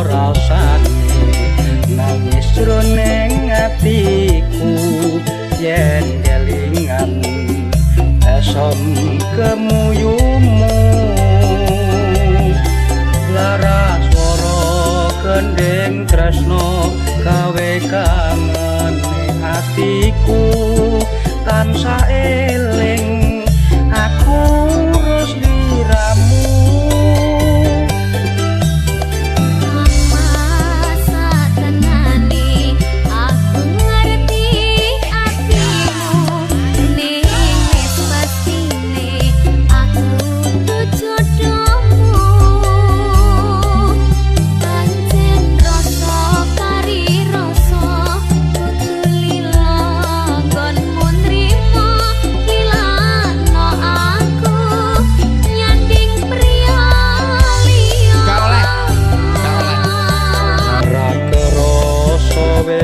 rasane nangis jroning atiku yen kelingan esom kemuyumu lara swara kendeng tresno gawe kangen atiku tansah eling aku terus diramu.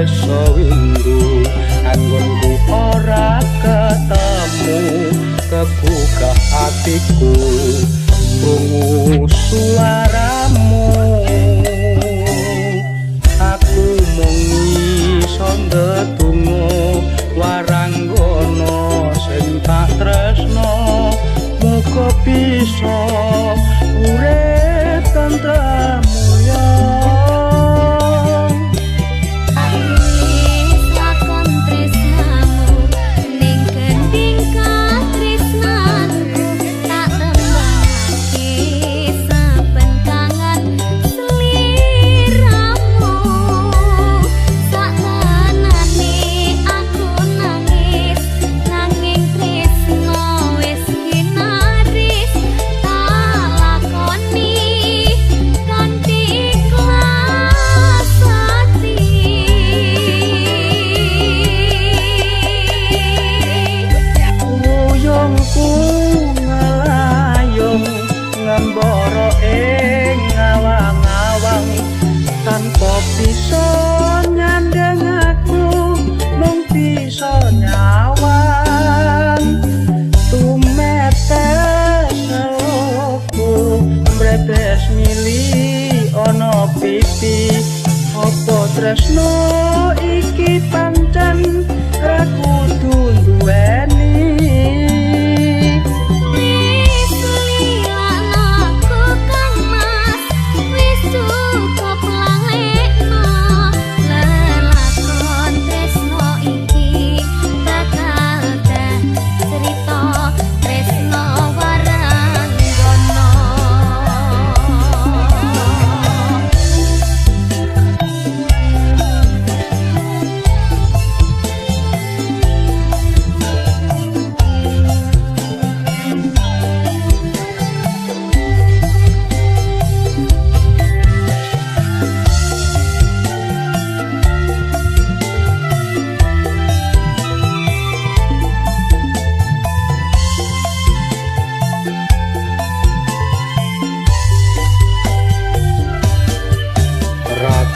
Sewindu anggonku ora ketemu kebuka hatiku krungu suaramu aku mung iso ndedonga waranggono sing tak tresno muga bisa urip tentrem mulya. Ngembara ing ngawang-awang tanpa bisa nyandeng aku mung bisa nyawang tumetes aku mbrebes mili ana pipi apa tresno iki pancen ra kudu duweni.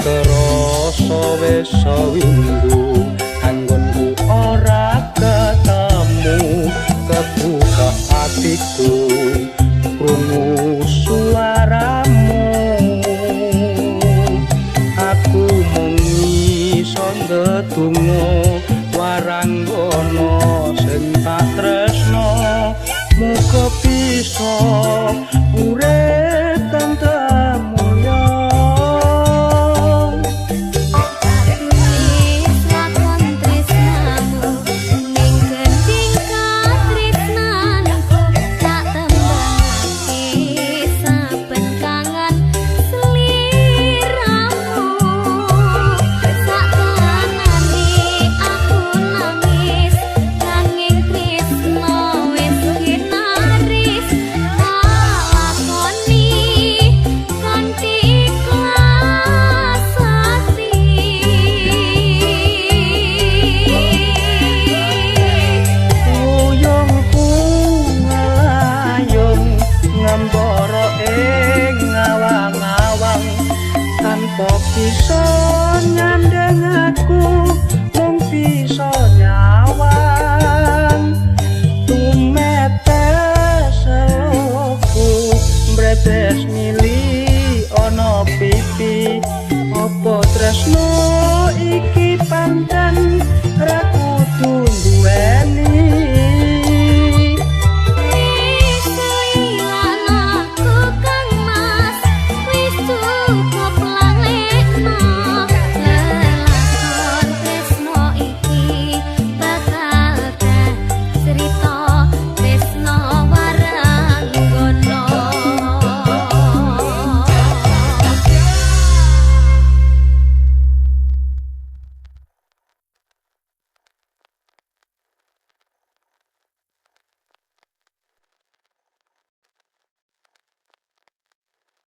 Kerasa wis sewindu anggonku ora ketemu kebuka hatiku krungu suaramu aku mung iso ndedonga waranggono sing tak tresno muga bisa urip tentrem mulya. Kok bisa nyandeng aku mung bisa nyawang tumetes seloku mbretes mili ana pipi apa tresno iki pantes